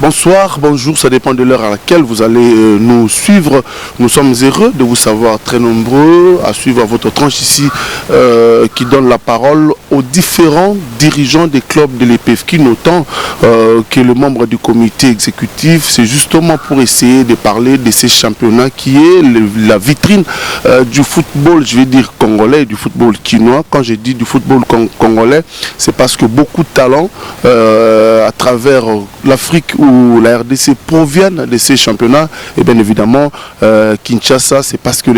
Bonsoir, bonjour, ça dépend de l'heure à laquelle vous allez nous suivre. Nous sommes heureux de vous savoir très nombreux à suivre votre tranche ici qui donne la parole aux différents dirigeants des clubs de l'EPFK, notamment que le membre du comité exécutif. C'est justement pour essayer de parler de ces championnats qui est la vitrine du football, je vais dire congolais, et du football quinois. Quand je dis du football congolais, c'est parce que beaucoup de talents à travers l'Afrique ou la RDC proviennent de ces championnats. Et bien évidemment, Kinshasa, c'est parce que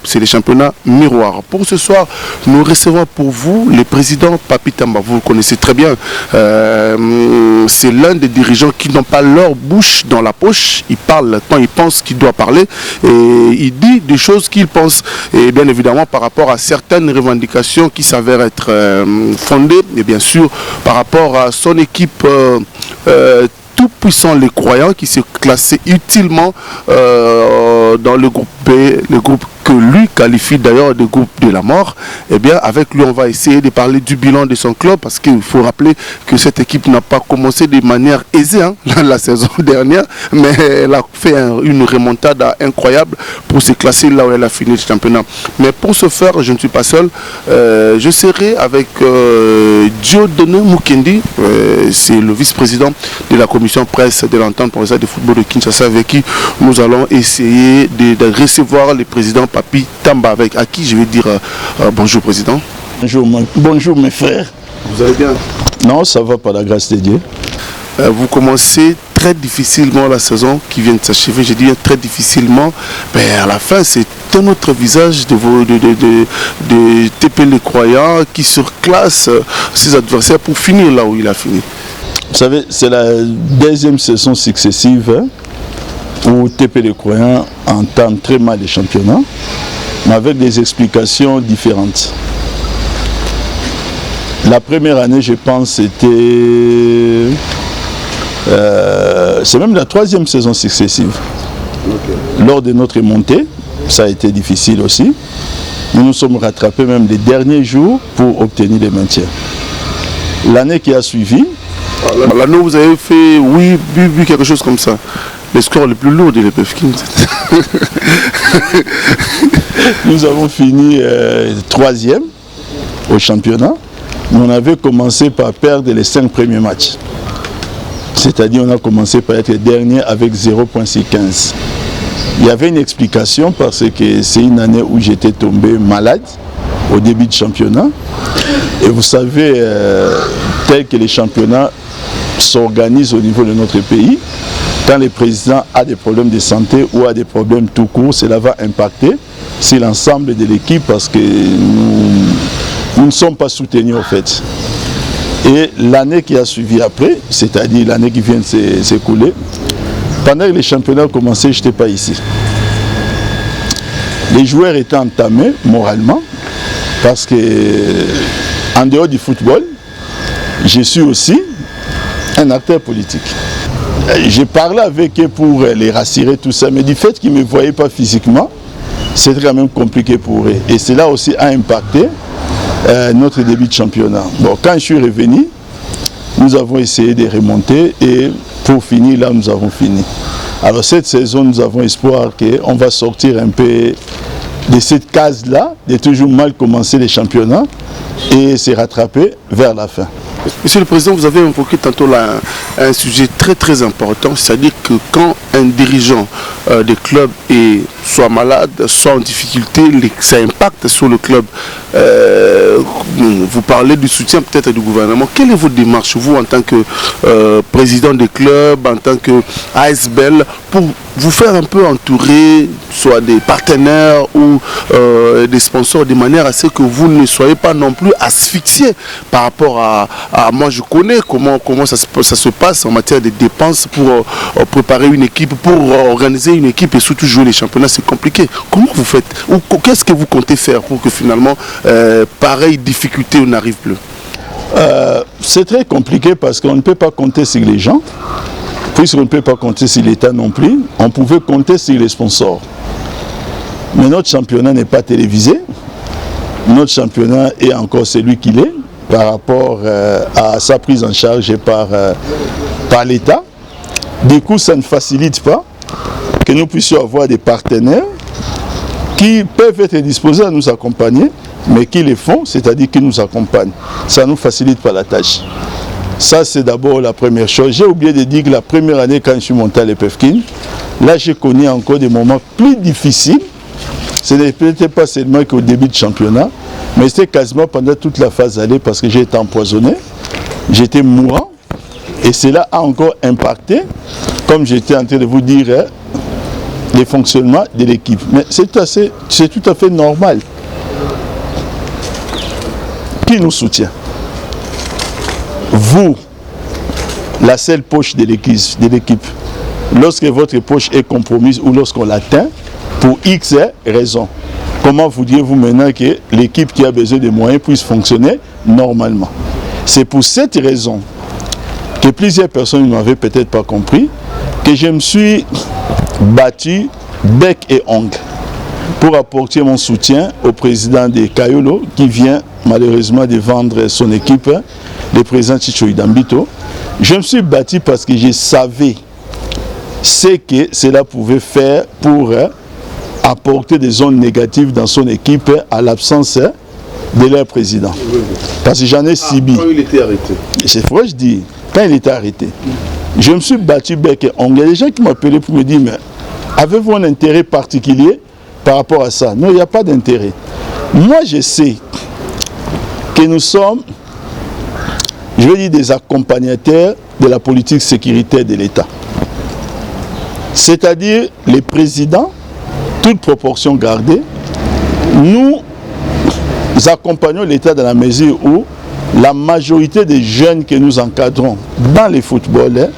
c'est les championnats miroirs. Pour ce soir, nous recevons pour vous le président Papi Tamba. Vous le connaissez très bien. C'est l'un des dirigeants qui n'ont pas leur bouche dans la poche. Il parle quand il pense qu'il doit parler et il dit des choses qu'il pense. Et bien évidemment, par rapport à certaines revendications qui s'avèrent être fondées, et bien sûr, par rapport à son équipe tout puissant, les croyants, qui s'est classé utilement dans le groupe B, le groupe que lui qualifie d'ailleurs de groupe de la mort. Eh bien, avec lui, on va essayer de parler du bilan de son club, parce qu'il faut rappeler que cette équipe n'a pas commencé de manière aisée la saison dernière, mais elle a fait une remontada incroyable pour se classer là où elle a fini le championnat. Mais pour ce faire, je ne suis pas seul. Je serai avec Dieudonné Mukendi, c'est le vice-président de la commission presse de l'entente provinciale de football de Kinshasa, avec qui nous allons essayer de recevoir le président Papi Tamba, à qui je vais dire bonjour président. Bonjour mes frères. Vous allez bien? Non, ça va par la grâce de Dieu. Vous commencez très difficilement la saison qui vient de s'achever, je dis très difficilement, mais à la fin c'est un autre visage de TP les croyants qui surclasse ses adversaires pour finir là où il a fini. Vous savez, c'est la deuxième saison successive où TP les croyants entame très mal les championnats, mais avec des explications différentes. La première année, je pense, c'était... c'est même la troisième saison successive. Okay. Lors de notre montée, ça a été difficile aussi. Nous nous sommes rattrapés même les derniers jours pour obtenir le maintien. L'année qui a suivi... L'année où vous avez fait, oui, quelque chose comme ça. Le score le plus lourd de l'EPFK. Nous avons fini troisième au championnat. On avait commencé par perdre les 5 premiers matchs. C'est-à-dire on a commencé par être dernier avec 0,15. Il y avait une explication parce que c'est une année où j'étais tombé malade au début du championnat. Et vous savez, tel que les championnats s'organisent au niveau de notre pays, quand le président a des problèmes de santé ou a des problèmes tout court, cela va impacter sur l'ensemble de l'équipe parce que nous ne sommes pas soutenus en fait. Et l'année qui a suivi après, c'est-à-dire l'année qui vient de s'écouler, pendant que les championnats ont commencé, je n'étais pas ici. Les joueurs étaient entamés moralement parce que en dehors du football, je suis aussi un acteur politique. J'ai parlé avec eux pour les rassurer, tout ça, mais du fait qu'ils ne me voyaient pas physiquement, c'était quand même compliqué pour eux. Et cela aussi a impacté notre début de championnat. Bon, quand je suis revenu, nous avons essayé de remonter et pour finir, là, nous avons fini. Alors cette saison, nous avons espoir qu'on va sortir un peu de cette case-là, de toujours mal commencer les championnats et se rattraper vers la fin. Monsieur le Président, vous avez évoqué tantôt là un sujet très très important, c'est-à-dire que quand un dirigeant des clubs est soit malade, soit en difficulté, ça impacte sur le club. Vous parlez du soutien peut-être du gouvernement. Quelle est votre démarche, vous, en tant que président des clubs, en tant que ASBL, pour vous faire un peu entourer, soit des partenaires ou des sponsors, de manière à ce que vous ne soyez pas non plus asphyxiés par rapport à moi je connais comment ça se passe en matière de dépenses pour préparer une équipe, pour organiser une équipe et surtout jouer les championnats, c'est compliqué. Comment vous faites, ou qu'est-ce que vous comptez faire pour que finalement pareille difficulté n'arrive plus? C'est très compliqué parce qu'on ne peut pas compter sur les gens, puisqu'on ne peut pas compter sur l'État non plus. On pouvait compter sur les sponsors. Mais notre championnat n'est pas télévisé. Notre championnat est encore celui qu'il est par rapport à sa prise en charge par l'État. Du coup, ça ne facilite pas que nous puissions avoir des partenaires qui peuvent être disposés à nous accompagner, mais qui le font, c'est-à-dire qui nous accompagnent. Ça ne nous facilite pas la tâche. Ça, c'est d'abord la première chose. J'ai oublié de dire que la première année, quand je suis monté à l'EPFKIN, là, j'ai connu encore des moments plus difficiles. Ce n'était pas seulement qu'au début du championnat, mais c'était quasiment pendant toute la phase aller parce que j'ai été empoisonné, j'étais mourant, et cela a encore impacté, comme j'étais en train de vous dire, le fonctionnement de l'équipe. Mais c'est tout à fait normal. Qui nous soutient? Vous, la seule poche de l'équipe. Lorsque votre poche est compromise ou lorsqu'on l'atteint, pour X raisons, comment voudriez-vous maintenant que l'équipe qui a besoin de moyens puisse fonctionner normalement? C'est pour cette raison que plusieurs personnes ne m'avaient peut-être pas compris, que je me suis battu bec et ongle pour apporter mon soutien au président de Kayolo qui vient malheureusement de vendre son équipe, le président Chicho Idambito. Je me suis battu parce que je savais ce que cela pouvait faire pour apporter des zones négatives dans son équipe à l'absence de leur président. Parce que j'en ai subi. Quand il était arrêté. C'est vrai, je dis, quand il était arrêté. Je me suis battu bec et ongle. Il y a des gens qui m'appelaient pour me dire, mais avez-vous un intérêt particulier par rapport à ça? Non, il n'y a pas d'intérêt. Moi, je sais que nous sommes, je veux dire, des accompagnateurs de la politique sécuritaire de l'État. C'est-à-dire, les présidents, toute proportion gardée, nous accompagnons l'État dans la mesure où la majorité des jeunes que nous encadrons dans les footballs,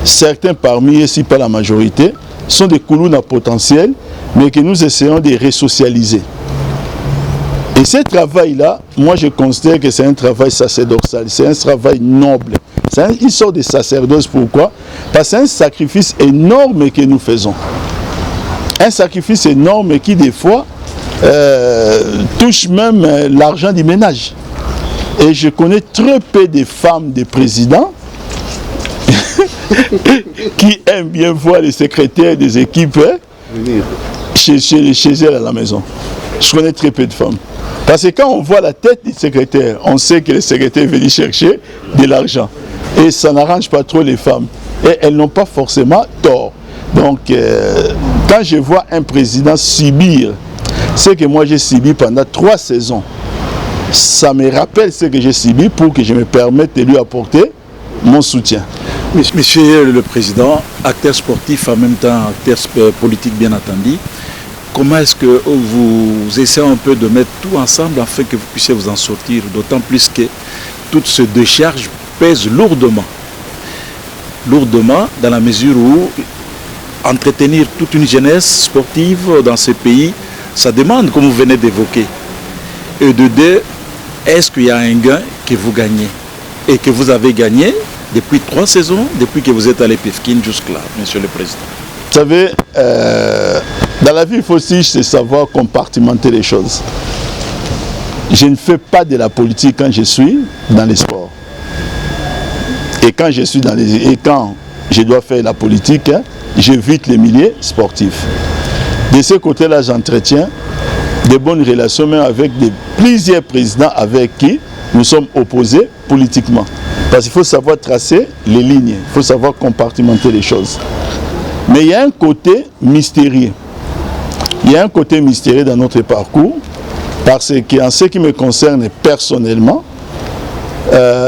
certains parmi eux, si pas la majorité, sont des Koulouna potentiels, mais que nous essayons de resocialiser. Et ce travail-là, moi je considère que c'est un travail sacerdotal, c'est un travail noble. Une sorte de sacerdoce, pourquoi? Parce que c'est un sacrifice énorme que nous faisons. Un sacrifice énorme qui des fois touche même l'argent du ménage. Et je connais très peu de femmes de présidents qui aiment bien voir les secrétaires des équipes chez elles à la maison. Je connais très peu de femmes. Parce que quand on voit la tête du secrétaire, on sait que le secrétaire veut chercher de l'argent. Et ça n'arrange pas trop les femmes. Et elles n'ont pas forcément tort. Donc, quand je vois un président subir ce que moi j'ai subi pendant 3 saisons, ça me rappelle ce que j'ai subi pour que je me permette de lui apporter mon soutien. Monsieur le Président, acteur sportif, en même temps acteur politique bien entendu, comment est-ce que vous essayez un peu de mettre tout ensemble afin que vous puissiez vous en sortir, d'autant plus que toute cette décharge pèse lourdement dans la mesure où entretenir toute une jeunesse sportive dans ce pays, ça demande, comme vous venez d'évoquer. Et de deux, est-ce qu'il y a un gain que vous gagnez et que vous avez gagné depuis 3 saisons, depuis que vous êtes à l'EPFKIN jusque-là, Monsieur le Président? Vous savez, dans la vie, il faut aussi savoir compartimenter les choses. Je ne fais pas de la politique quand je suis dans les sports. Et quand je suis et quand je dois faire la politique, j'évite les milieux sportifs. De ce côté-là, j'entretiens de bonnes relations même avec plusieurs présidents avec qui nous sommes opposés politiquement. Parce qu'il faut savoir tracer les lignes, il faut savoir compartimenter les choses. Mais il y a un côté mystérieux. Il y a un côté mystérieux dans notre parcours, parce qu'en ce qui me concerne personnellement,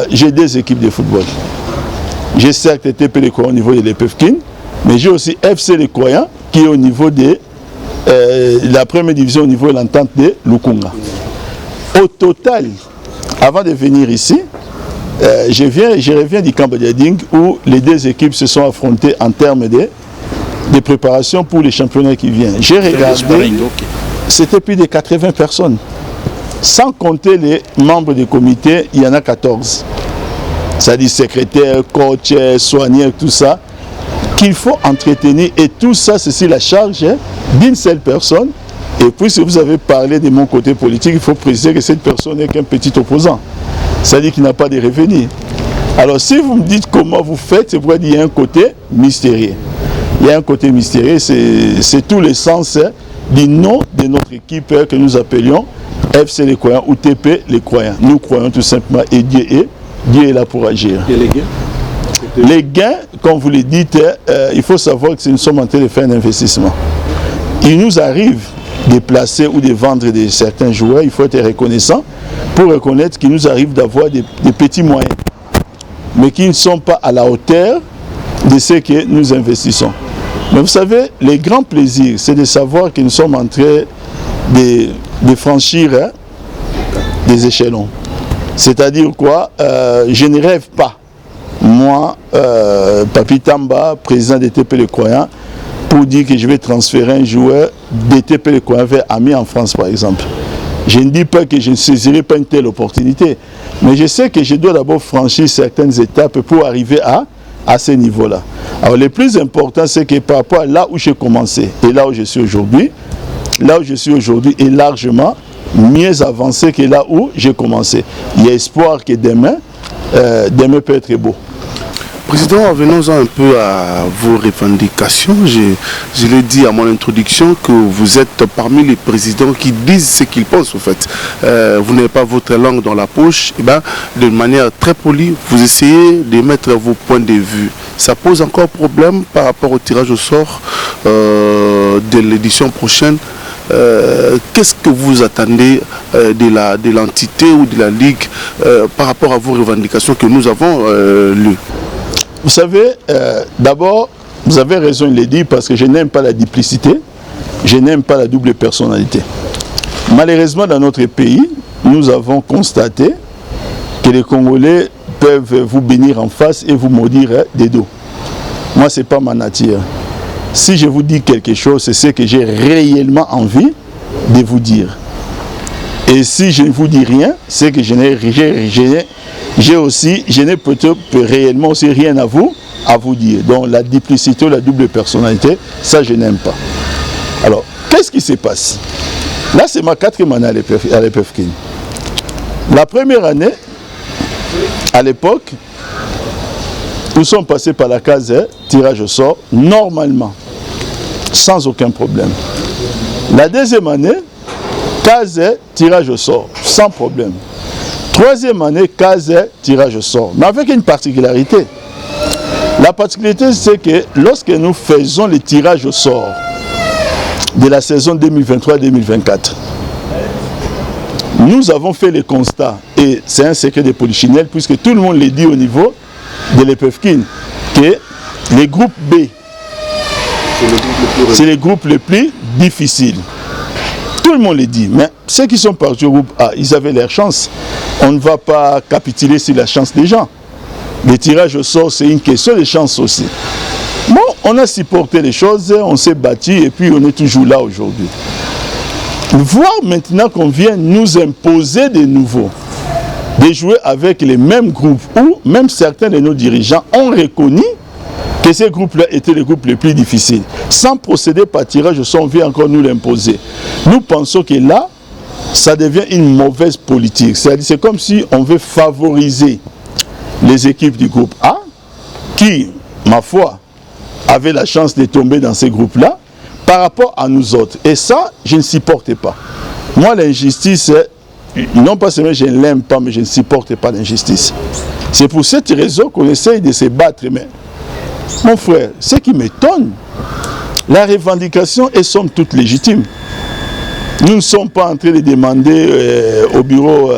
j'ai 2 équipes de football. J'ai certes été Pélécois au niveau de l'EPFKIN, mais j'ai aussi FC Les Croyants qui est au niveau de la première division au niveau de l'entente de Lukunga. Au total, avant de venir ici, je reviens du camp Badiading où les 2 équipes se sont affrontées en termes de préparation pour les championnats qui viennent. J'ai regardé, c'était plus de 80 personnes. Sans compter les membres du comité, il y en a 14. C'est-à-dire secrétaire, coach, soigneur, tout ça, qu'il faut entretenir. Et tout ça, c'est la charge d'une seule personne. Et puis, si vous avez parlé de mon côté politique, il faut préciser que cette personne n'est qu'un petit opposant. C'est-à-dire qu'il n'a pas de revenus. Alors si vous me dites comment vous faites, c'est pourquoi il y a un côté mystérieux. Il y a un côté mystérieux, c'est tout le sens du nom de notre équipe que nous appelions FC les croyants ou TP les croyants. Nous croyons tout simplement et Dieu est là pour agir. Et les gains? Les gains, comme vous le dites, il faut savoir que nous sommes en train de faire un investissement. Il nous arrive de placer ou de vendre certains joueurs, il faut être reconnaissant pour reconnaître qu'il nous arrive d'avoir des petits moyens, mais qui ne sont pas à la hauteur de ce que nous investissons. Mais vous savez, le grand plaisir, c'est de savoir que nous sommes en train de franchir des échelons. C'est-à-dire quoi? Je ne rêve pas. Moi, Papi Tamba, président de TP Les Croyants, pour dire que je vais transférer un joueur de TP Les Croyants vers Ami en France, par exemple. Je ne dis pas que je ne saisirai pas une telle opportunité, mais je sais que je dois d'abord franchir certaines étapes pour arriver à ce niveau-là. Alors, le plus important, c'est que par rapport à là où j'ai commencé et là où je suis aujourd'hui est largement mieux avancé que là où j'ai commencé. Il y a espoir que demain peut être beau. Président, venons-en un peu à vos revendications. Je l'ai dit à mon introduction que vous êtes parmi les présidents qui disent ce qu'ils pensent, en fait. Vous n'avez pas votre langue dans la poche. Et de manière très polie, vous essayez de mettre vos points de vue. Ça pose encore problème par rapport au tirage au sort de l'édition prochaine. Qu'est-ce que vous attendez de l'entité ou de la Ligue par rapport à vos revendications que nous avons lues? Vous savez, d'abord, vous avez raison de le dire parce que je n'aime pas la duplicité, je n'aime pas la double personnalité. Malheureusement, dans notre pays, nous avons constaté que les Congolais peuvent vous bénir en face et vous maudire des dos. Moi, ce n'est pas ma nature. Si je vous dis quelque chose, c'est ce que j'ai réellement envie de vous dire. Et si je ne vous dis rien, c'est que je n'ai peut-être réellement aussi rien à vous dire. Donc la duplicité ou la double personnalité, ça je n'aime pas. Alors, qu'est-ce qui se passe? Là, c'est ma 4e année à l'EPFKIN. La première année, à l'époque, nous sommes passés par la case tirage au sort, normalement, sans aucun problème. La deuxième année, case tirage au sort, sans problème. Troisième année, case tirage au sort, mais avec une particularité. La particularité, c'est que lorsque nous faisons le tirage au sort de la saison 2023-2024, nous avons fait le constat, et c'est un secret de polichinelle, puisque tout le monde le dit au niveau de l'EPFKIN, que les groupes B, c'est les groupes les plus difficiles. Tout le monde le dit, mais ceux qui sont partis au groupe A, ils avaient leur chance. On ne va pas capituler sur la chance des gens. Le tirage au sort, c'est une question de chance aussi. Bon, on a supporté les choses, on s'est battu et puis on est toujours là aujourd'hui. Voir maintenant qu'on vient nous imposer de nouveau, de jouer avec les mêmes groupes, où même certains de nos dirigeants ont reconnu que ces groupes-là étaient les groupes les plus difficiles. Sans procéder par tirage au sort, on vient encore nous l'imposer. Nous pensons que là, ça devient une mauvaise politique. C'est comme si on veut favoriser les équipes du groupe A, qui, ma foi, avaient la chance de tomber dans ces groupes-là, par rapport à nous autres. Et ça, je ne supporte pas. Moi, l'injustice, non pas seulement je ne l'aime pas, mais je ne supporte pas l'injustice. C'est pour cette raison qu'on essaye de se battre. Mais, mon frère, ce qui m'étonne, la revendication est somme toute légitime. Nous ne sommes pas en train de demander au bureau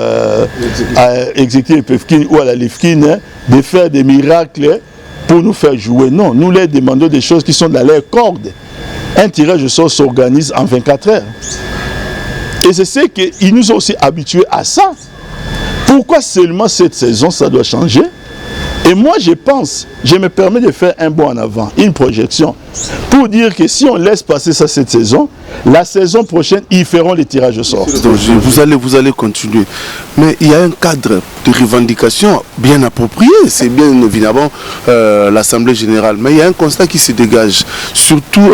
exécutif PEFKIN ou à la LIFKIN de faire des miracles pour nous faire jouer. Non, nous leur demandons des choses qui sont dans leur corde. Un tirage au sort s'organise en 24 heures. Et c'est ce qu'ils nous ont aussi habitués à ça. Pourquoi seulement cette saison, ça doit changer? Et moi, je pense, je me permets de faire un bond en avant, une projection. pour dire que si on laisse passer ça cette saison, la saison prochaine, ils feront les tirages au sort. Vous allez continuer. Mais il y a un cadre de revendication bien approprié. C'est bien évidemment l'Assemblée générale. Mais il y a un constat qui se dégage. Surtout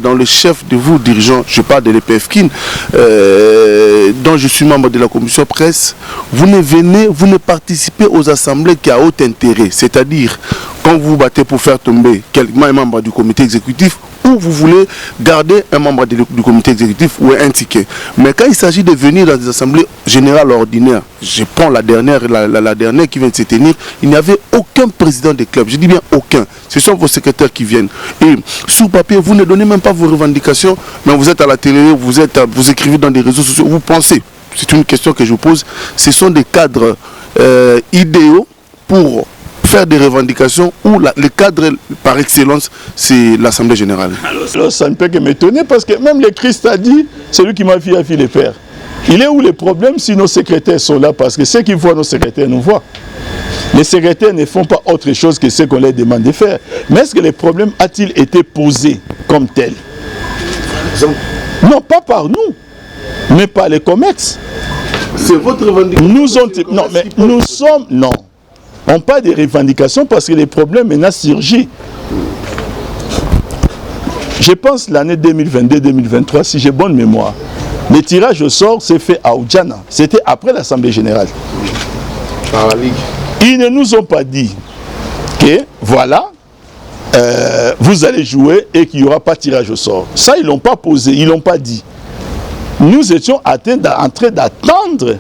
dans le chef de vous, dirigeants, je parle de l'EPFKIN, dont je suis membre de la commission presse. Vous ne participez aux assemblées qui a haut intérêt. C'est-à-dire, quand vous vous battez pour faire tomber quelqu'un, un membre du comité exécutif, ou vous voulez garder un membre du comité exécutif ou un ticket. Mais quand il s'agit de venir dans des assemblées générales ordinaires, je prends la dernière qui vient de se tenir, il n'y avait aucun président des clubs. Je dis bien aucun. Ce sont vos secrétaires qui viennent. Et sur papier, vous ne donnez même pas vos revendications, mais vous êtes à la télé, vous écrivez dans des réseaux sociaux, vous pensez, c'est une question que je vous pose, ce sont des cadres idéaux pour faire des revendications où le cadre par excellence c'est l'Assemblée générale. Alors ça ne peut que m'étonner parce que même le Christ a dit, c'est lui qui m'a fait les pères. Il est où le problème si nos secrétaires sont là? Parce que ceux qui voient nos secrétaires nous voient. Les secrétaires ne font pas autre chose que ce qu'on leur demande de faire. Mais est-ce que le problème a-t-il été posé comme tel? Non, pas par nous, mais par les COMEX. C'est votre revendication. Nous sommes... Non. On parle des revendications parce que les problèmes maintenant surgissent. Je pense l'année 2022-2023, si j'ai bonne mémoire, le tirage au sort s'est fait à Oudjana. C'était après l'Assemblée générale. Par la Ligue. Ils ne nous ont pas dit que voilà, vous allez jouer et qu'il n'y aura pas de tirage au sort. Ça, ils ne l'ont pas posé, ils ne l'ont pas dit. Nous étions en train d'attendre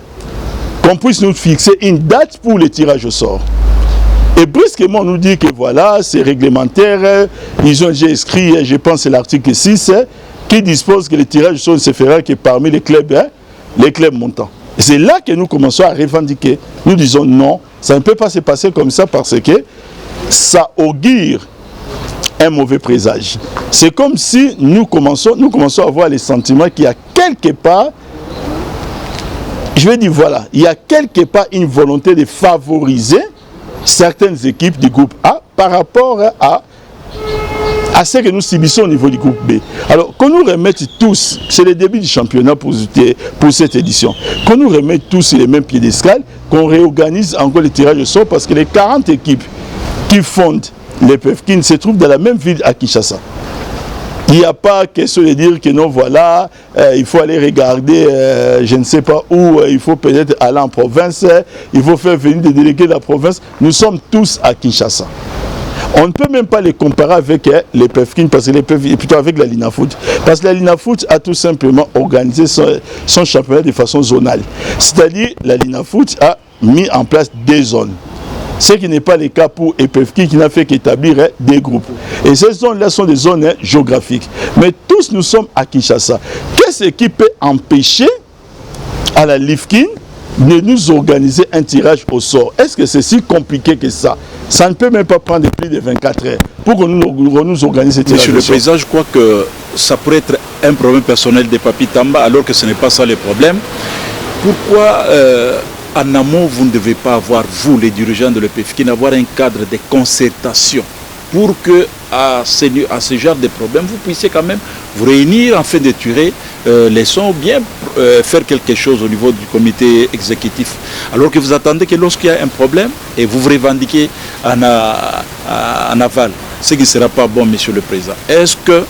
qu'on puisse nous fixer une date pour le tirage au sort. Et brusquement, on nous dit que voilà, c'est réglementaire, ils ont déjà inscrit, je pense c'est l'article 6, qui dispose que le tirage au sort ne se fera que parmi les clubs montants. C'est là que nous commençons à revendiquer. Nous disons non, ça ne peut pas se passer comme ça parce que ça augure un mauvais présage. C'est comme si nous commençons à avoir le sentiment qu'il y a quelque part, je vais dire voilà, il y a quelque part une volonté de favoriser certaines équipes du groupe A par rapport à ce que nous subissons au niveau du groupe B. Alors, qu'on nous remette tous, c'est le début du championnat pour cette édition, qu'on nous remette tous sur les mêmes piédestals, qu'on réorganise encore les tirages au sort parce que les 40 équipes qui fondent les PEFKIN se trouvent dans la même ville à Kinshasa. Il n'y a pas question de dire que non, voilà, il faut aller regarder, je ne sais pas où, il faut peut-être aller en province, il faut faire venir des délégués de la province. Nous sommes tous à Kinshasa. On ne peut même pas les comparer avec les PEFKIN, parce que les PEFKIN, plutôt avec la Linafoot. Parce que la Linafoot a tout simplement organisé son championnat de façon zonale. C'est-à-dire, la Linafoot a mis en place des zones. Ce qui n'est pas le cas pour EPFKI qui n'a fait qu'établir des groupes. Et ces zones-là sont des zones géographiques. Mais tous nous sommes à Kinshasa. Qu'est-ce qui peut empêcher à la LIFKIN de nous organiser un tirage au sort? Est-ce que c'est si compliqué que ça? Ça ne peut même pas prendre plus de 24 heures pour qu'on nous organise ce tirage au sort. Monsieur le Président, je crois que ça pourrait être un problème personnel de Papi Tamba, alors que ce n'est pas ça le problème. Pourquoi en amont, vous ne devez pas avoir, vous, les dirigeants de l'EPFKIN, avoir un cadre de concertation pour que, à ce genre de problème, vous puissiez quand même vous réunir afin de tirer les sons ou bien faire quelque chose au niveau du comité exécutif. Alors que vous attendez que lorsqu'il y a un problème et vous vous revendiquez en aval, ce qui ne sera pas bon, Monsieur le Président. Est-ce qu'il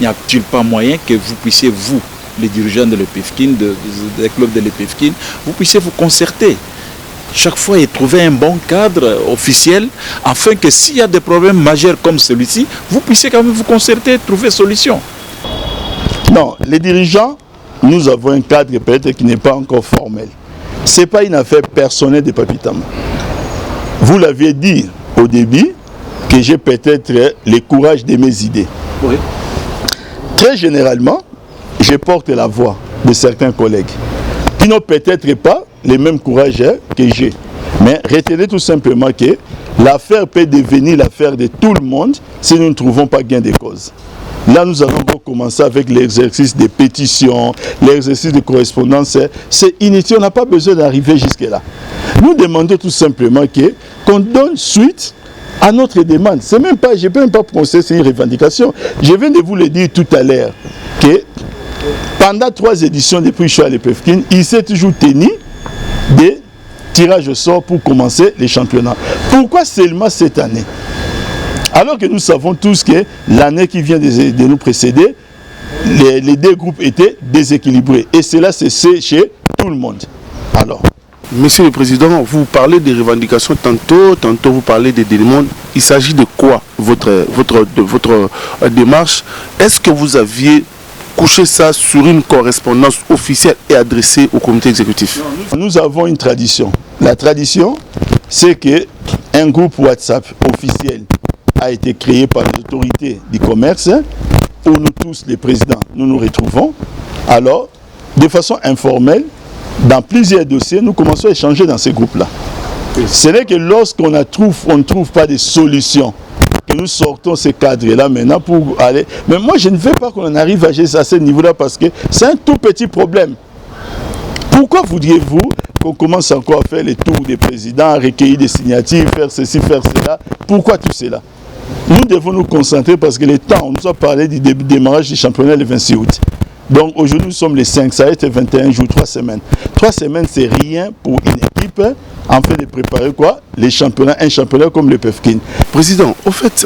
n'y a-t-il pas moyen que vous puissiez, vous, les dirigeants de l'EPFKIN, des clubs de l'EPFKIN, vous puissiez vous concerter chaque fois et trouver un bon cadre officiel afin que s'il y a des problèmes majeurs comme celui-ci, vous puissiez quand même vous concerter et trouver solution. Non, les dirigeants, nous avons un cadre peut-être qui n'est pas encore formel. Ce n'est pas une affaire personnelle de Papi Tamba. Vous l'aviez dit au début que j'ai peut-être le courage de mes idées. Oui. Très généralement, je porte la voix de certains collègues qui n'ont peut-être pas le même courage que j'ai. Mais retenez tout simplement que l'affaire peut devenir l'affaire de tout le monde si nous ne trouvons pas gain de cause. Là, nous allons commencer avec l'exercice des pétitions, l'exercice de correspondance. C'est inutile, on n'a pas besoin d'arriver jusque-là. Nous demandons tout simplement qu'on donne suite à notre demande. C'est même pas, je ne peux même pas prononcer, c'est une revendication. Je viens de vous le dire tout à l'heure que pendant 3 éditions depuis que je suis à l'EPFKIN, il s'est toujours tenu des tirages au sort pour commencer les championnats. Pourquoi seulement cette année? Alors que nous savons tous que l'année qui vient de nous précéder, les 2 groupes étaient déséquilibrés. Et cela, c'est chez tout le monde. Alors, Monsieur le Président, vous parlez des revendications tantôt vous parlez des demandes. Il s'agit de quoi votre démarche? Est-ce que vous aviez couché ça sur une correspondance officielle et adressée au comité exécutif? Nous avons une tradition. La tradition, c'est qu'un groupe WhatsApp officiel a été créé par les autorités du commerce, où nous tous, les présidents, nous nous retrouvons. Alors, de façon informelle, dans plusieurs dossiers, nous commençons à échanger dans ces groupes-là. Ce n'est que lorsqu'on ne trouve pas de solution que nous sortons ces cadres-là maintenant pour aller... Mais moi, je ne veux pas qu'on en arrive à ce niveau-là parce que c'est un tout petit problème. Pourquoi voudriez-vous qu'on commence encore à faire les tours des présidents, à recueillir des signatures, faire ceci, faire cela? Pourquoi tout cela? Nous devons nous concentrer parce que le temps, on nous a parlé du démarrage du championnat le 26 août. Donc aujourd'hui, nous sommes les 5, ça a été 21 jours, 3 semaines. 3 semaines, c'est rien pour une équipe en fait de préparer quoi? Les championnats, un championnat comme le PEFKIN. Président, au fait,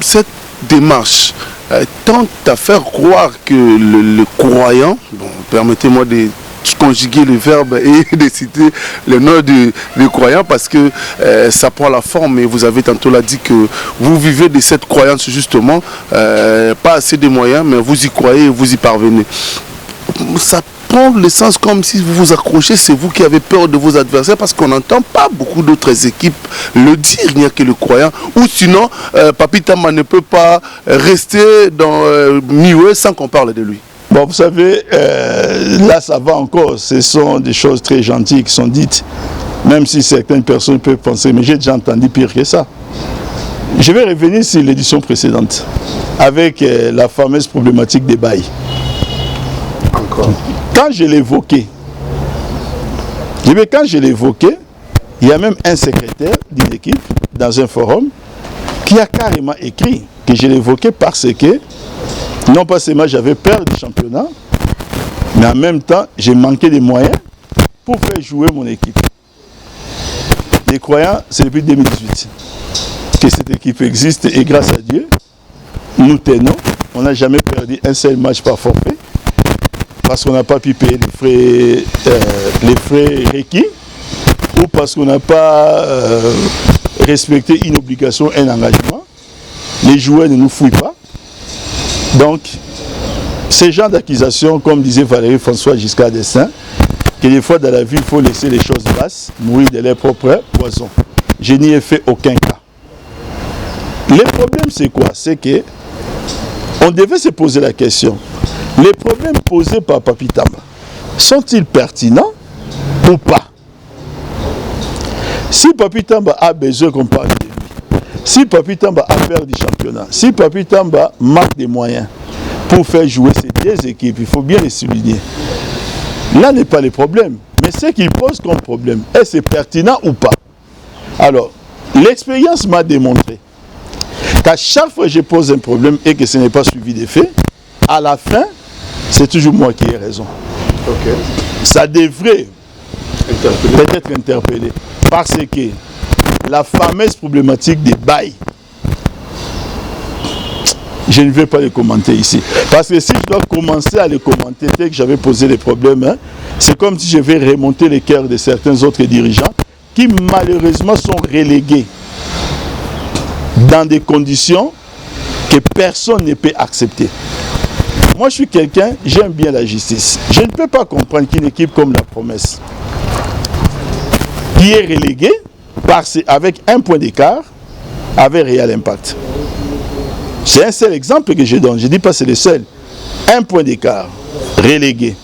cette démarche tente à faire croire que le croyant, bon, permettez-moi de conjuguer le verbe et de citer le nom du croyant parce que ça prend la forme, et vous avez tantôt dit que vous vivez de cette croyance justement, pas assez de moyens, mais vous y croyez et vous y parvenez. Ça prend le sens comme si vous vous accrochez, c'est vous qui avez peur de vos adversaires, parce qu'on n'entend pas beaucoup d'autres équipes le dire, il n'y a que le croyant, ou sinon Papi Tamba ne peut pas rester dans Miwe sans qu'on parle de lui. Bon, vous savez, là ça va encore, ce sont des choses très gentilles qui sont dites, même si certaines personnes peuvent penser, mais j'ai déjà entendu pire que ça. Je vais revenir sur l'édition précédente, avec la fameuse problématique des bails. Encore. Quand je l'évoquais, il y a même un secrétaire d'une équipe, dans un forum, qui a carrément écrit que je l'évoquais parce que non pas seulement j'avais peur du championnat, mais en même temps, j'ai manqué de moyens pour faire jouer mon équipe. Les croyants, c'est depuis 2018 que cette équipe existe, et grâce à Dieu, nous tenons. On n'a jamais perdu un seul match par forfait, parce qu'on n'a pas pu payer les frais requis, ou parce qu'on n'a pas respecté une obligation, un engagement. Les joueurs ne nous fouillent pas. Donc, ces genres d'accusations, comme disait Valérie François Giscard d'Estaing, que des fois dans la vie, il faut laisser les choses basses, mourir de leur propre poison. Je n'y ai fait aucun cas. Le problème, c'est quoi? C'est que on devait se poser la question. Les problèmes posés par Papi Tamba sont-ils pertinents ou pas? Si Papi Tamba a besoin qu'on parle de lui, si Papi Tamba a perdu du championnat, si Papi Tamba manque des moyens pour faire jouer ces 2 équipes, il faut bien les souligner. Là n'est pas le problème, mais ce qu'il pose comme problème, est-ce que c'est pertinent ou pas? Alors, l'expérience m'a démontré qu'à chaque fois que je pose un problème et que ce n'est pas suivi des faits, à la fin, c'est toujours moi qui ai raison. Okay. Ça devrait peut-être interpeller, parce que la fameuse problématique des bails, je ne vais pas les commenter ici. Parce que si je dois commencer à les commenter dès que j'avais posé les problèmes, c'est comme si je vais remonter les cœurs de certains autres dirigeants qui malheureusement sont relégués dans des conditions que personne ne peut accepter. Moi je suis quelqu'un, j'aime bien la justice. Je ne peux pas comprendre qu'une équipe comme la Promesse, qui est reléguée avec un point d'écart, avait Real Impact. C'est un seul exemple que je donne, je ne dis pas que c'est le seul. Un point d'écart, relégué.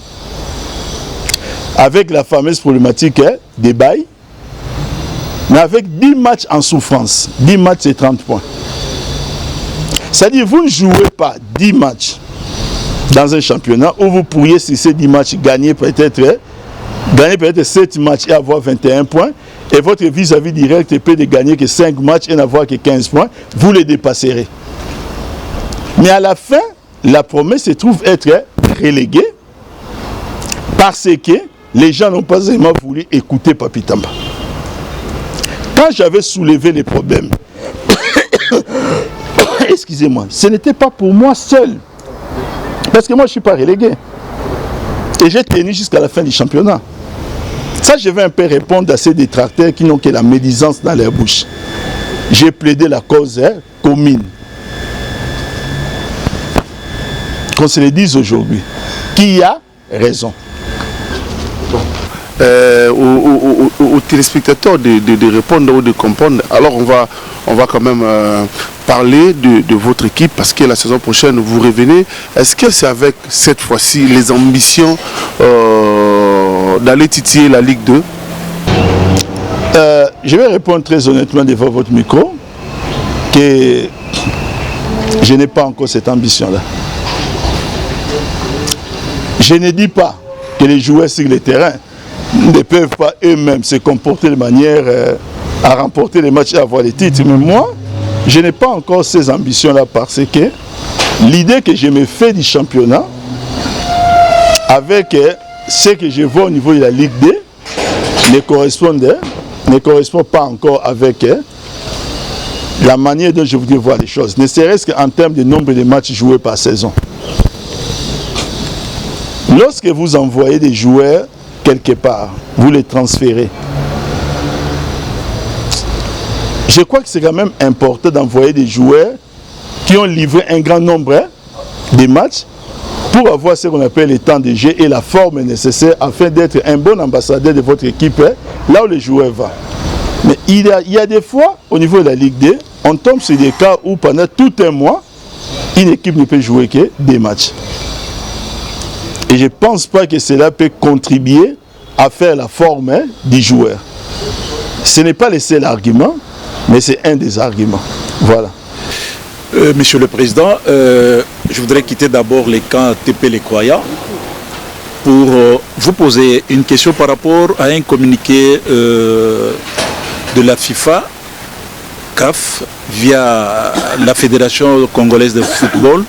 Avec la fameuse problématique des bails, mais avec 10 matchs en souffrance. 10 matchs, c'est 30 points. C'est-à-dire, vous ne jouez pas 10 matchs dans un championnat où vous pourriez, si ces 10 matchs, gagner peut-être 7 matchs et avoir 21 points. et votre vis-à-vis direct peut de gagner que 5 matchs et n'avoir que 15 points, vous les dépasserez. Mais à la fin, la promesse se trouve être reléguée parce que les gens n'ont pas vraiment voulu écouter Papi Tamba. Quand j'avais soulevé les problèmes, excusez-moi, ce n'était pas pour moi seul. Parce que moi, je ne suis pas relégué. Et j'ai tenu jusqu'à la fin du championnat. Ça, je vais un peu répondre à ces détracteurs qui n'ont que la médisance dans leur bouche. J'ai plaidé la cause commune. Qu'on se le dise aujourd'hui. Qui a raison? Aux téléspectateurs de répondre ou de comprendre. Alors on va quand même parler de votre équipe parce que la saison prochaine vous revenez. Est-ce que c'est avec cette fois-ci les ambitions d'aller titiller la Ligue 2? Je vais répondre très honnêtement devant votre micro que je n'ai pas encore cette ambition-là. Je ne dis pas que les joueurs sur le terrain ne peuvent pas eux-mêmes se comporter de manière à remporter les matchs et avoir les titres. Mais moi, je n'ai pas encore ces ambitions-là parce que l'idée que je me fais du championnat avec ce que je vois au niveau de la Ligue 2 ne correspond pas encore avec la manière dont je voudrais voir les choses. Ne serait-ce qu'en termes de nombre de matchs joués par saison. Lorsque vous envoyez des joueurs quelque part, vous les transférez. Je crois que c'est quand même important d'envoyer des joueurs qui ont livré un grand nombre de matchs pour avoir ce qu'on appelle le temps de jeu et la forme nécessaire afin d'être un bon ambassadeur de votre équipe là où le joueur va. Mais il y a des fois, au niveau de la Ligue 2, on tombe sur des cas où pendant tout un mois, une équipe ne peut jouer que des matchs. Et je ne pense pas que cela peut contribuer à faire la forme du joueur. Ce n'est pas le seul argument, mais c'est un des arguments. Voilà. Monsieur le Président, je voudrais quitter d'abord les camps TP Les Croyants pour vous poser une question par rapport à un communiqué de la FIFA, CAF, via la Fédération congolaise de football,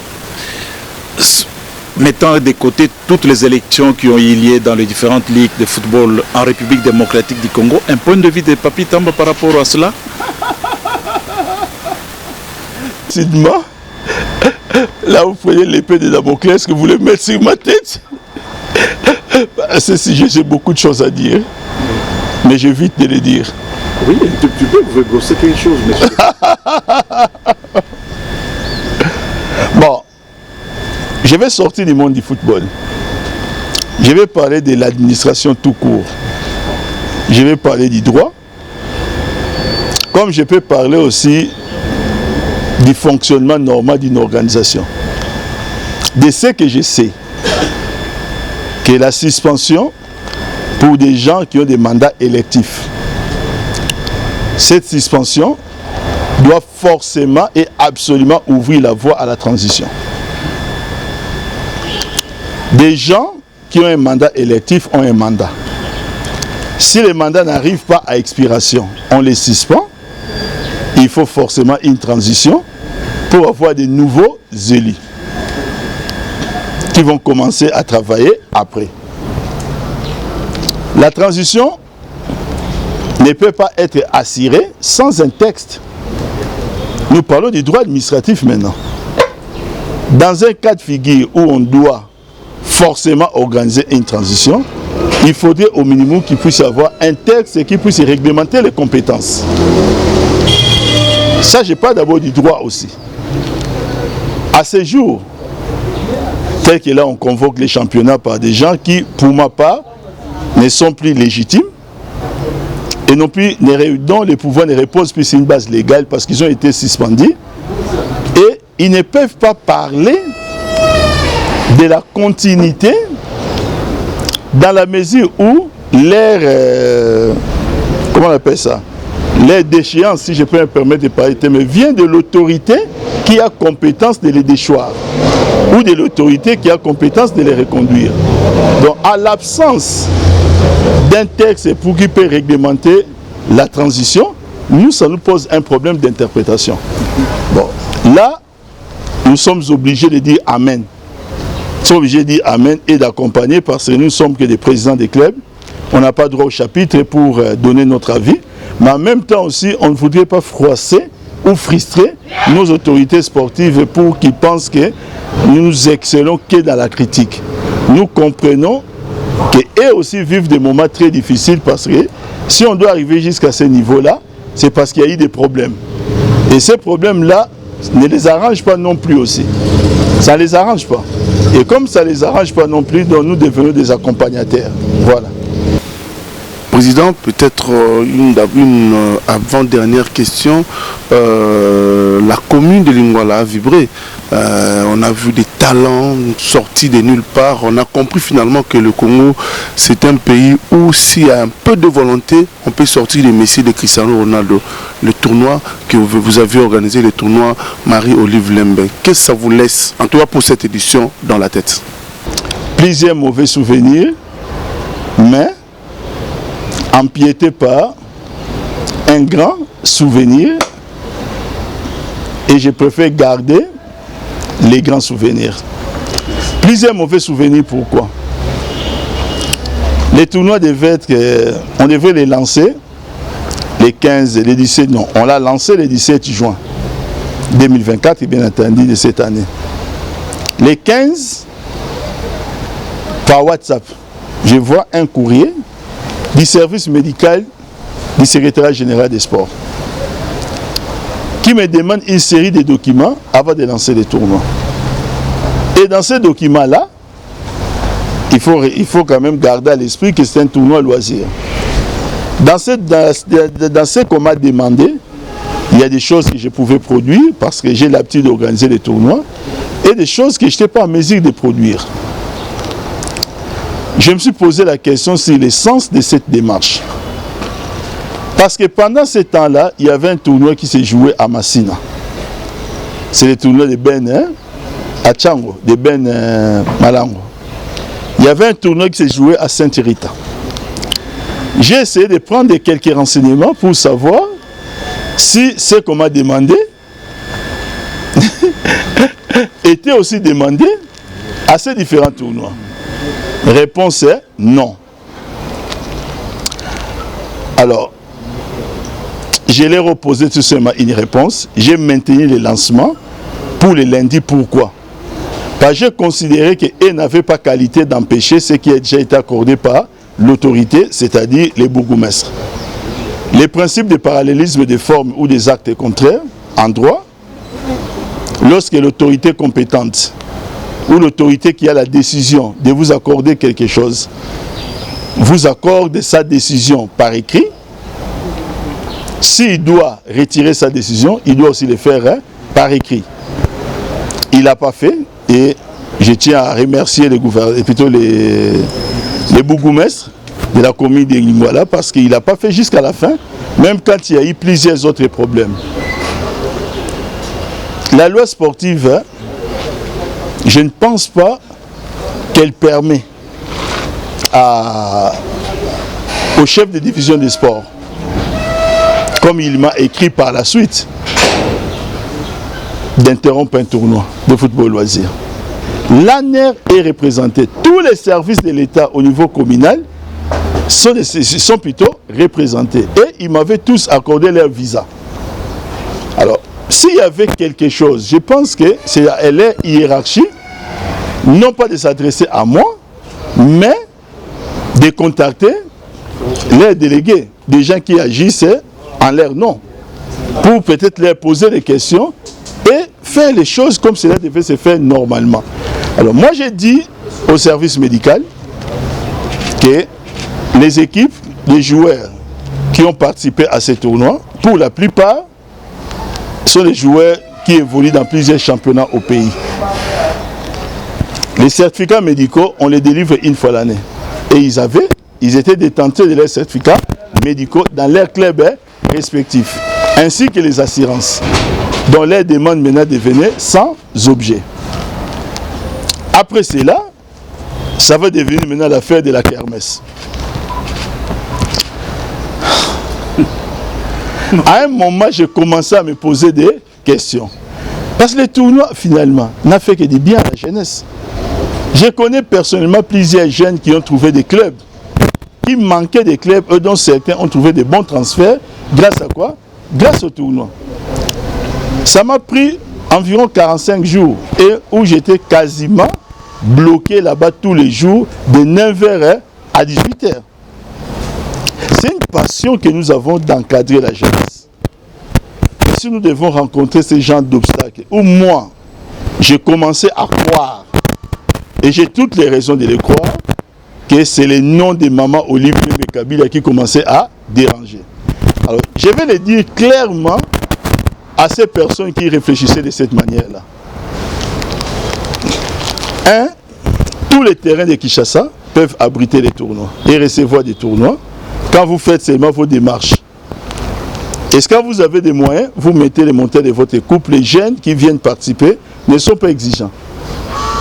mettant de côté toutes les élections qui ont eu lieu dans les différentes ligues de football en République démocratique du Congo. Un point de vue de Papi Tamba par rapport à cela? Là vous prenez l'épée de Damoclès que vous voulez mettre sur ma tête. À ce sujet, j'ai beaucoup de choses à dire, mais j'évite de les dire. Oui, un tout petit peu, vous pouvez brosser quelque chose, monsieur. Bon, je vais sortir du monde du football. Je vais parler de l'administration tout court. Je vais parler du droit. Comme je peux parler aussi du fonctionnement normal d'une organisation. De ce que je sais, que la suspension pour des gens qui ont des mandats électifs, cette suspension doit forcément et absolument ouvrir la voie à la transition. Des gens qui ont un mandat électif ont un mandat. Si les mandats n'arrivent pas à expiration, on les suspend. Il faut forcément une transition pour avoir de nouveaux élus qui vont commencer à travailler après. La transition ne peut pas être assurée sans un texte. Nous parlons du droit administratif maintenant. Dans un cas de figure où on doit forcément organiser une transition, il faudrait au minimum qu'il puisse y avoir un texte qui puisse réglementer les compétences. Ça, je parle d'abord du droit aussi. À ce jour, tel que là on convoque les championnats par des gens qui, pour ma part, ne sont plus légitimes et non plus dont les pouvoirs ne reposent plus sur une base légale parce qu'ils ont été suspendus et ils ne peuvent pas parler de la continuité dans la mesure où leur comment on appelle ça, leur déchéance, si je peux me permettre de parler, mais vient de l'autorité qui a compétence de les déchoir ou de l'autorité qui a compétence de les reconduire. Donc à l'absence d'un texte pour qui peut réglementer la transition, nous, ça nous pose un problème d'interprétation. Bon, là, nous sommes obligés de dire Amen. Nous sommes obligés de dire Amen et d'accompagner parce que nous ne sommes que des présidents des clubs. On n'a pas droit au chapitre pour donner notre avis. Mais en même temps aussi, on ne voudrait pas froisser ou frustrer nos autorités sportives pour qu'ils pensent que nous excellons que dans la critique. Nous comprenons qu'eux aussi vivent des moments très difficiles parce que si on doit arriver jusqu'à ce niveau-là, c'est parce qu'il y a eu des problèmes. Et ces problèmes-là ne les arrangent pas non plus aussi. Ça ne les arrange pas. Et comme ça ne les arrange pas non plus, donc nous devenons des accompagnateurs. Voilà. Président, peut-être une avant-dernière question. La commune de Lingwala a vibré. On a vu des talents sortis de nulle part. On a compris finalement que le Congo, c'est un pays où s'il y a un peu de volonté, on peut sortir les messieurs de Cristiano Ronaldo. Le tournoi que vous avez organisé, le tournoi Marie-Olive Lembe. Qu'est-ce que ça vous laisse, en tout cas pour cette édition, dans la tête? Plusieurs mauvais souvenirs, mais empiété par un grand souvenir, et je préfère garder les grands souvenirs. Plusieurs mauvais souvenirs, pourquoi? Les tournois devaient être, on devait les lancer les 15, les 17, non, on l'a lancé le 17 juin 2024, et bien entendu de cette année. Les 15, par WhatsApp, je vois un courrier du service médical du secrétariat général des sports qui me demande une série de documents avant de lancer les tournois. Et dans ces documents-là, il faut quand même garder à l'esprit que c'est un tournoi loisir. Dans ce qu'on m'a demandé, il y a des choses que je pouvais produire parce que j'ai l'habitude d'organiser les tournois et des choses que je n'étais pas en mesure de produire. Je me suis posé la question sur le sens de cette démarche. Parce que pendant ce temps-là, il y avait un tournoi qui s'est joué à Massina. C'est le tournoi de Ben à Tchango, de Ben Malango. Il y avait un tournoi qui s'est joué à Sainte-Rita. J'ai essayé de prendre quelques renseignements pour savoir si ce qu'on m'a demandé était aussi demandé à ces différents tournois. Réponse est non. Alors, je l'ai reposé tout simplement une réponse. J'ai maintenu le lancement pour le lundi. Pourquoi? Parce que j'ai considéré qu'elle n'avait pas qualité d'empêcher ce qui a déjà été accordé par l'autorité, c'est-à-dire les bourgmestres. Les principes de parallélisme des formes ou des actes contraires en droit, lorsque l'autorité compétente ou l'autorité qui a la décision de vous accorder quelque chose vous accorde sa décision par écrit, s'il doit retirer sa décision, il doit aussi le faire par écrit. Il ne l'a pas fait et je tiens à remercier les bourgmestres de la commune de Lingwala parce qu'il n'a pas fait jusqu'à la fin, même quand il y a eu plusieurs autres problèmes. La loi sportive, je ne pense pas qu'elle permet au chef de division des sports, comme il m'a écrit par la suite, d'interrompre un tournoi de football loisir. L'ANER est représenté. Tous les services de l'État au niveau communal sont plutôt représentés. Et ils m'avaient tous accordé leur visa. Alors, s'il y avait quelque chose, je pense que c'est leur hiérarchie, non pas de s'adresser à moi, mais de contacter les délégués, des gens qui agissent en leur nom, pour peut-être leur poser des questions et faire les choses comme cela devait se faire normalement. Alors moi j'ai dit au service médical que les équipes, les joueurs qui ont participé à ces tournois, pour la plupart, sont des joueurs qui évoluent dans plusieurs championnats au pays. Les certificats médicaux, on les délivre une fois l'année. Et ils étaient détenteurs de leurs certificats médicaux dans leurs clubs respectifs, ainsi que les assurances, dont leur demande maintenant devenait sans objet. Après cela, ça va devenir maintenant l'affaire de la kermesse. À un moment, j'ai commencé à me poser des questions. Parce que le tournoi, finalement, n'a fait que du bien à la jeunesse. Je connais personnellement plusieurs jeunes qui ont trouvé des clubs, qui manquaient des clubs, eux dont certains ont trouvé des bons transferts. Grâce à quoi? Grâce au tournoi. Ça m'a pris environ 45 jours et où j'étais quasiment bloqué là-bas tous les jours de 9h à 18h. C'est une passion que nous avons d'encadrer la jeunesse. Et si nous devons rencontrer ces genres d'obstacles, où moi, j'ai commencé à croire, et j'ai toutes les raisons de le croire, que c'est le nom de maman Olive Kabila qui commençait à déranger. Alors, je vais le dire clairement à ces personnes qui réfléchissaient de cette manière-là. Tous les terrains de Kinshasa peuvent abriter des tournois et recevoir des tournois quand vous faites seulement vos démarches. Est-ce que quand vous avez des moyens, vous mettez les montants de votre couple, les jeunes qui viennent participer ne sont pas exigeants.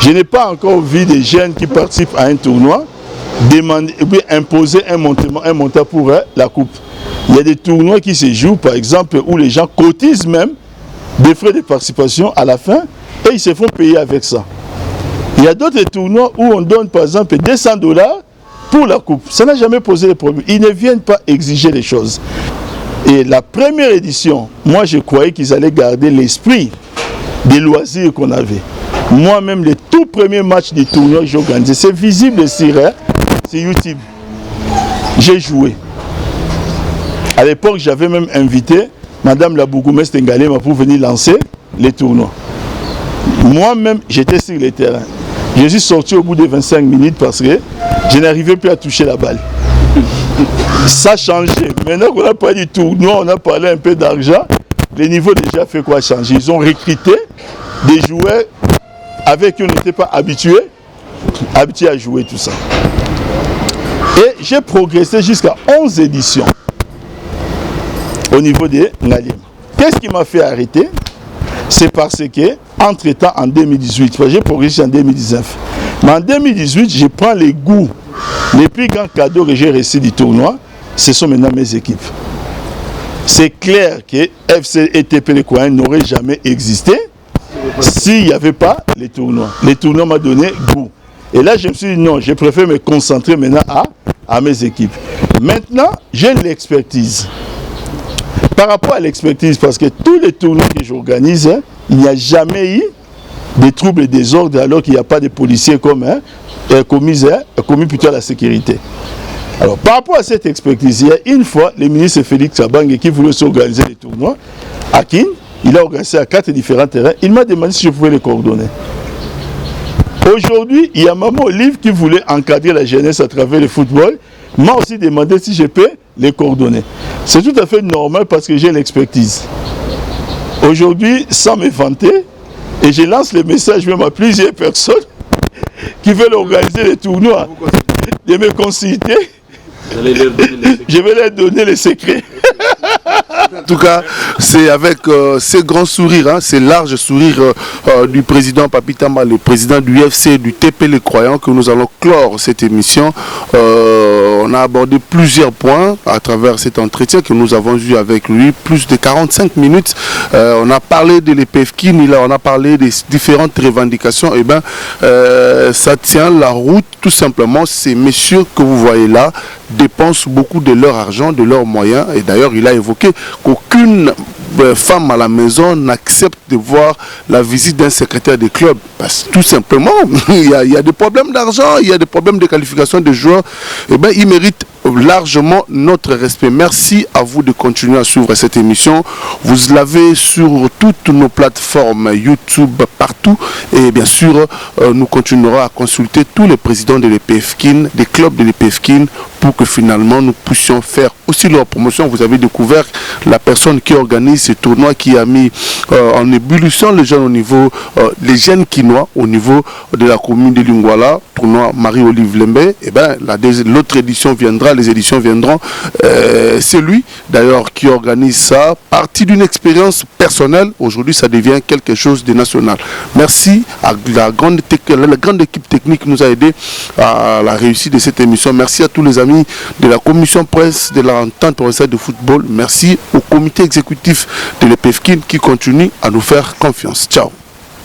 Je n'ai pas encore vu des jeunes qui participent à un tournoi demander, imposer un montant pour la coupe. Il y a des tournois qui se jouent, par exemple, où les gens cotisent même des frais de participation à la fin et ils se font payer avec ça. Il y a d'autres tournois où on donne, par exemple, $200 pour la coupe. Ça n'a jamais posé de problème. Ils ne viennent pas exiger les choses. Et la première édition, moi je croyais qu'ils allaient garder l'esprit des loisirs qu'on avait. Moi-même, le tout premier match du tournoi que j'ai organisé, c'est visible sur YouTube. J'ai joué. À l'époque, j'avais même invité Madame la Bourgmestre Ngalema pour venir lancer les tournois. Moi-même, j'étais sur le terrain. Je suis sorti au bout de 25 minutes parce que je n'arrivais plus à toucher la balle. Ça a changé. Maintenant qu'on a parlé du tournoi, on a parlé un peu d'argent. Le niveau déjà fait quoi changer. Ils ont recruté des joueurs avec qui on n'était pas habitués à jouer tout ça. Et j'ai progressé jusqu'à 11 éditions au niveau des Ngalim. Qu'est-ce qui m'a fait arrêter? C'est parce que, entre-temps, en 2018, j'ai progressé en 2019. Mais en 2018, je prends les goûts. Les plus grands cadeaux que j'ai reçus du tournoi, ce sont maintenant mes équipes. C'est clair que FC et TP Le Coin n'auraient jamais existé s'il n'y avait pas les tournois. Les tournois m'ont donné goût. Et là, je me suis dit non, je préfère me concentrer maintenant à mes équipes. Maintenant, j'ai l'expertise. Par rapport à l'expertise, parce que tous les tournois que j'organise, il n'y a jamais eu de troubles et désordres alors qu'il n'y a pas de policiers comme commis plutôt à la sécurité. Alors, par rapport à cette expertise, il y a une fois, le ministre Félix Tchabangue qui voulait s'organiser les tournois à Kin, il a organisé à 4 différents terrains, il m'a demandé si je pouvais les coordonner. Aujourd'hui, il y a Maman Olive qui voulait encadrer la jeunesse à travers le football, m'a aussi demandé si je peux les coordonner. C'est tout à fait normal parce que j'ai l'expertise. Aujourd'hui, sans me vanter, et je lance le message même à plusieurs personnes qui veulent organiser les tournois, de me consulter, je vais leur donner les secrets. En tout cas, c'est avec ces grands sourires, hein, ces larges sourires du président Papi Tamba, le président du UFC, du TP Les Croyants, que nous allons clore cette émission. On a abordé plusieurs points à travers cet entretien que nous avons eu avec lui, plus de 45 minutes. On a parlé de l'EPFKIN, on a parlé des différentes revendications. Et bien, ça tient la route, tout simplement. Ces messieurs que vous voyez là dépensent beaucoup de leur argent, de leurs moyens. Et d'ailleurs, il a évoqué qu'aucune femme à la maison n'accepte de voir la visite d'un secrétaire de club. Parce que tout simplement, il y a des problèmes d'argent, il y a des problèmes de qualification des joueurs. Et bien, ils méritent largement notre respect. Merci à vous de continuer à suivre cette émission. Vous l'avez sur toutes nos plateformes, YouTube, partout. Et bien sûr, nous continuerons à consulter tous les présidents de l'EPFKIN, des clubs de l'EPFKIN, pour que finalement nous puissions faire aussi leur promotion. Vous avez découvert la personne qui organise ce tournoi, qui a mis en ébullition les jeunes au niveau, les jeunes quinois au niveau de la commune de Lingwala. pour moi, Marie-Olive Lembe, eh ben, l'autre édition viendra, les éditions viendront. C'est lui, d'ailleurs, qui organise ça. Partie d'une expérience personnelle, aujourd'hui, ça devient quelque chose de national. Merci à la grande équipe technique qui nous a aidé à la réussite de cette émission. Merci à tous les amis de la commission presse de l'entente provinciale de football. Merci au comité exécutif de l'EPFKIN qui continue à nous faire confiance. Ciao.